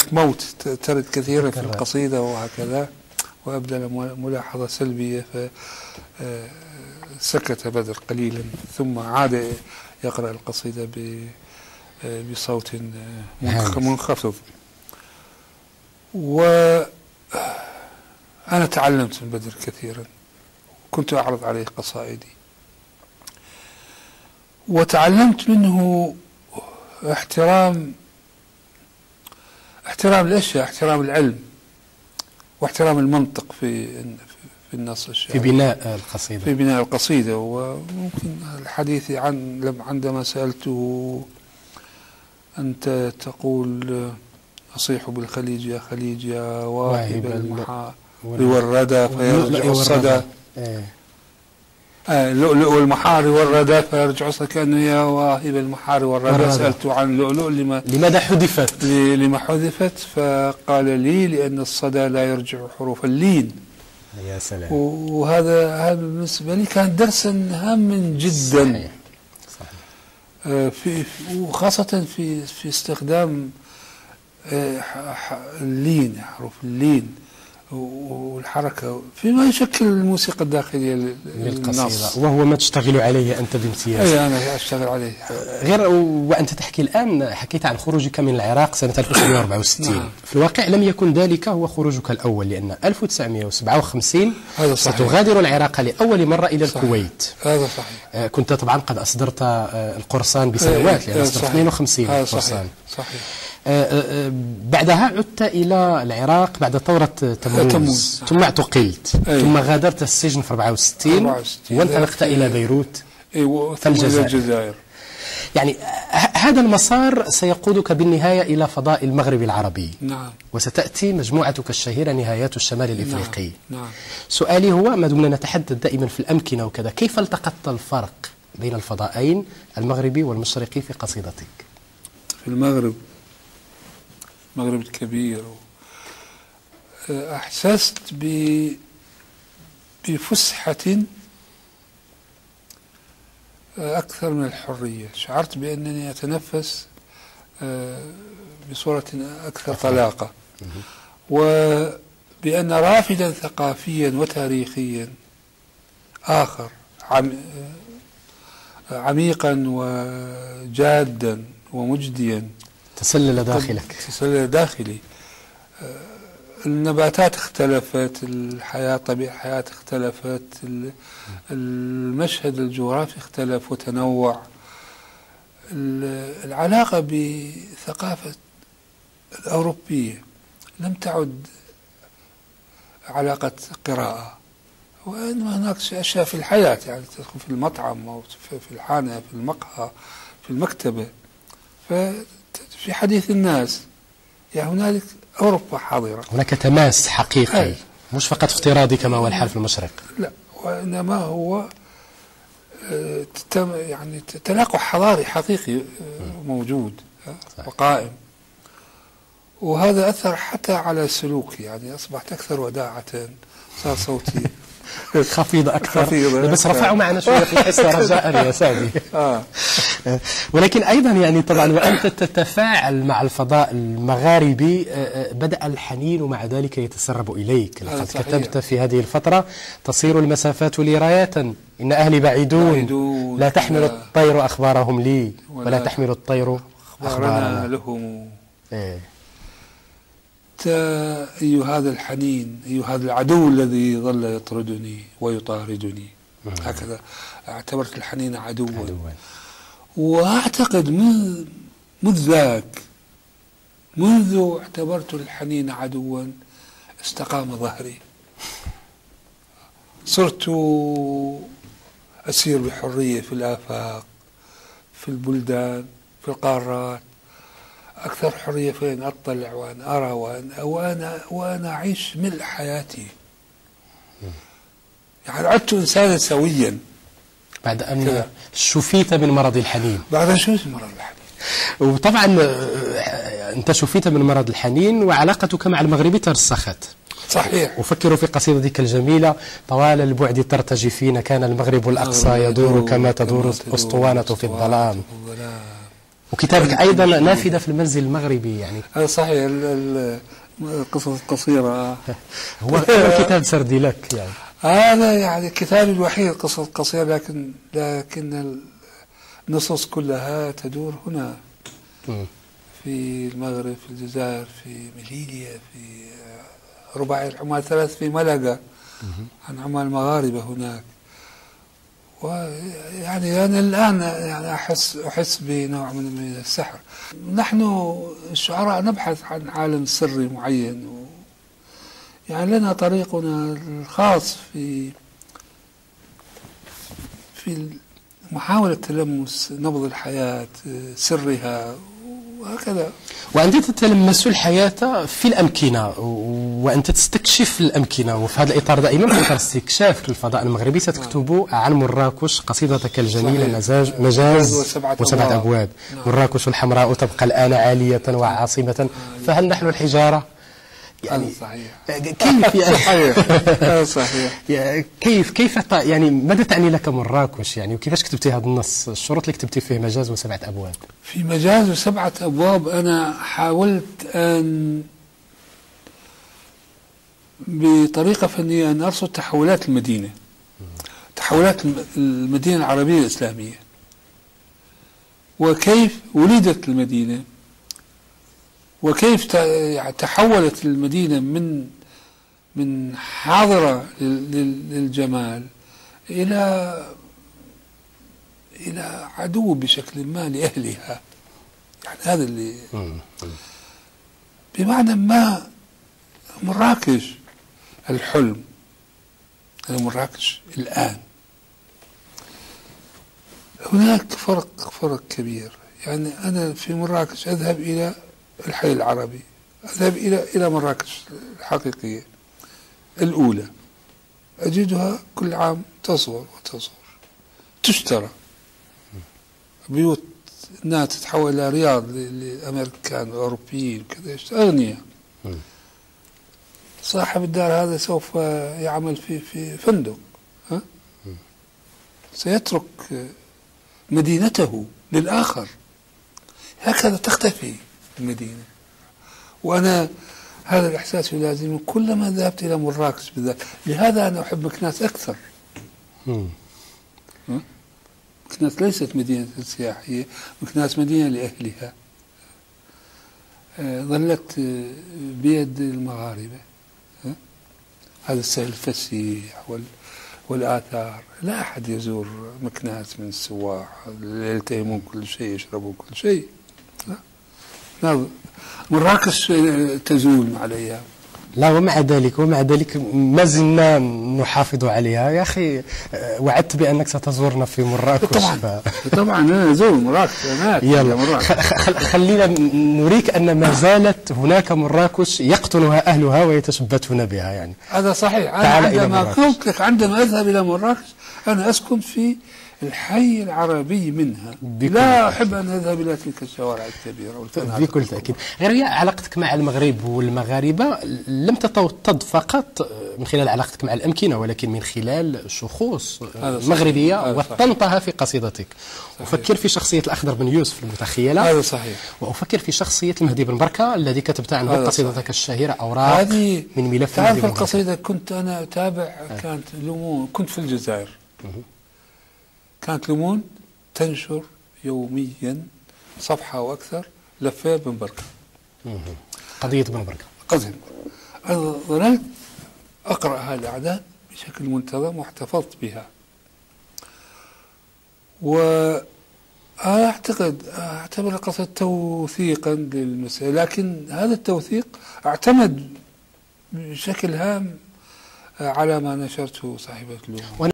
هناك موت ترد كثيرا في القصيدة وهكذا، وأبدل ملاحظة سلبية فسكت بدر قليلا ثم عاد يقرأ القصيدة بصوت منخفض. وأنا تعلمت من بدر كثيرا، كنت أعرض عليه قصائدي وتعلمت منه احترام الأشياء، احترام العلم واحترام المنطق في النص الشعري، في بناء القصيدة. وممكن الحديث عندما سألته أنت تقول أصيح بالخليج يا خليج يا واهب المحار والردى فيرجع الصدى، اللؤلؤ والمحار والردى فيرجع الصدى، كأنه يا واهب المحار والردى. سألته عن اللؤلؤ لماذا حذفت؟ لما حذفت؟ فقال لي لأن الصدى لا يرجع حروف اللين. يا سلام. وهذا بالنسبة لي كان درسا هاما جدا. صحيح. وخاصة في استخدام اللين، حروف اللين والحركة فيما يشكل الموسيقى الداخلية للقصيدة، وهو ما تشتغل عليه أنت بامتياز. أي أنا أشتغل عليه. غير وأنت تحكي الآن، حكيت عن خروجك من العراق سنة 1964. في الواقع لم يكن ذلك هو خروجك الأول، لأن 1957 ستغادر العراق لأول مرة إلى الكويت. هذا صحيح. كنت طبعا قد أصدرت القرصان بسنوات، لأن أصدرت 52 قرصان. صحيح. بعدها عدت إلى العراق بعد ثورة تموز. ثم اعتقلت. ثم غادرت السجن في 64 وانطلقت إلى بيروت في الجزائر. يعني هذا المسار سيقودك بالنهاية إلى فضاء المغرب العربي. نعم. وستأتي مجموعتك الشهيرة نهايات الشمال الإفريقي. نعم. سؤالي هو، ما دمنا نتحدث دائما في الأمكنة وكذا، كيف التقطت الفرق بين الفضائين المغربي والمشرقي في قصيدتك؟ في المغرب الكبير أحسست بفسحة أكثر من الحرية. شعرت بأنني أتنفس بصورة أكثر طلاقة، وبأن رافدا ثقافيا وتاريخيا آخر عميقا وجادا ومجديا تسلل داخلي. النباتات اختلفت، طبيعة الحياة اختلفت، المشهد الجغرافي اختلف وتنوع. العلاقة بثقافة الأوروبية لم تعد علاقة قراءة، وإنما هناك أشياء في الحياة، يعني تدخل في المطعم أو في الحانة، في المقهى، في المكتبة، في حديث الناس. يعني هنالك أوروبا حاضرة، هناك تماس حقيقي، مش فقط افتراضي كما هو الحال في المشرق. لا، وإنما هو يعني تلاقح حضاري حقيقي موجود وقائم. وهذا أثر حتى على سلوكي، يعني أصبحت أكثر وداعة، صار صوتي خفيض أكثر. بس رفعوا معنا شوية في الحصة رجاء يا سامي. ولكن أيضا يعني طبعا وأنت تتفاعل مع الفضاء المغاربي بدأ الحنين مع ذلك يتسرب إليك. لقد كتبت في هذه الفترة: تصير المسافات لي رايات، إن أهلي بعيدون، لا تحمل الطير أخبارهم لي ولا تحمل الطير أخبارنا لهم. أي هذا الحنين، أي هذا العدو الذي ظل يطردني ويطاردني. هكذا اعتبرت الحنين عدوا. وأعتقد منذ اعتبرت الحنين عدوا استقام ظهري. صرت أسير بحرية في الآفاق، في البلدان، في القارات، أكثر حرية في أن أطلع وأن أرى وأنا أعيش ملء حياتي. يعني عدت إنسانا سويا بعد أن شفيت من مرض الحنين. وطبعا أنت شفيت من مرض الحنين وعلاقتك مع المغرب ترسخت. صحيح. أفكر في قصيدتك الجميلة: طوال البعد ترتجفين، كان المغرب الأقصى يدور كما تدور الأسطوانة في الظلام. وكتابك أيضا نافذة في المنزل المغربي يعني. هذا صحيح، القصص القصيرة هو كتاب سردي لك يعني. هذا يعني كتابي الوحيد قصص قصيرة، لكن النصوص كلها تدور هنا في المغرب، في الجزائر، في مليليا، في رباعي العمال 3 في ملقا عن عمال مغاربة هناك. ويعني أنا الآن يعني أحس بنوع من السحر. نحن الشعراء نبحث عن عالم سري معين، يعني لنا طريقنا الخاص في محاولة تلمس نبض الحياة، سرها وهكذا. وأنت تتلمس الحياة في الأمكنة، وأنت تستكشف الأمكنة، وفي هذا الإطار دائما في إطار استكشاف الفضاء المغربي ستكتب عن مراكش قصيدتك الجميلة مجاز وسبعة أبواب. مراكش الحمراء تبقى الآن عالية وعاصمة، فهل نحن الحجارة؟ يعني صحيح. كيف يعني ماذا تعني لك مراكش يعني، وكيفاش كتبتي هذا النص، الشروط اللي كتبتي فيه مجاز وسبعة أبواب؟ في مجاز وسبعة أبواب أنا حاولت أن بطريقة فنية أن أرصد تحولات المدينة، تحولات المدينة العربية الإسلامية، وكيف ولدت المدينة، وكيف تحولت المدينة من حاضرة للجمال إلى عدو بشكل ما لأهلها. يعني هذا اللي بمعنى ما مراكش الحلم، هذا مراكش الآن. هناك فرق كبير. يعني أنا في مراكش أذهب إلى الحي العربي، أذهب إلى مراكش الحقيقية الأولى، أجدها كل عام تصغر تشترى، بيوت الناس تتحول إلى رياض للأمريكان والأوروبيين وكذا، أغنياء. صاحب الدار هذا سوف يعمل في فندق، سيترك مدينته للآخر. هكذا تختفي المدينة. وأنا هذا الإحساس يلازمني كلما ذهبت إلى مراكش بالذات. لهذا أنا أحب مكناس أكثر. مكناس ليست مدينة سياحية، مكناس مدينة لأهلها، ظلت بيد المغاربة. هذا السهل الفسيح والآثار، لا أحد يزور مكناس من السواح، يلتهمون كل شيء، يشربون كل شيء. مراكش تزول مع الأيام. لا، ومع ذلك ما زلنا نحافظ عليها. يا أخي وعدت بأنك ستزورنا في مراكش. طبعا أنا أزور مراكش. يلا خلينا نريك أن ما زالت هناك مراكش يقطنها أهلها ويتشبثون بها يعني. هذا صحيح. أنا عندما أذهب إلى مراكش أنا أسكن في الحي العربي منها، لا أحب أن أذهب إلى تلك الشوارع الكبيرة والفنادق. بكل تأكيد. غير علاقتك مع المغرب والمغاربة لم تتوطد فقط من خلال علاقتك مع الأمكنة، ولكن من خلال شخوص مغربية وطنتها في قصيدتك. أفكر في شخصية الأخضر بن يوسف المتخيلة. هذا صحيح. وأفكر في شخصية المهدي بن بركة الذي كتبت عنه قصيدتك الشهيرة أوراق من ملف. تعرف القصيدة كنت أنا أتابع، كانت لومون، كنت في الجزائر، كانت لومون تنشر يوميا صفحة وأكثر لفيت بن بركة، قضية بن بركة. أنا ظللت أقرأ هذه الأعداد بشكل منتظم واحتفظت بها. أعتبر القصة توثيقا للمسألة، لكن هذا التوثيق اعتمد بشكل هام على ما نشرته صاحبة لومون.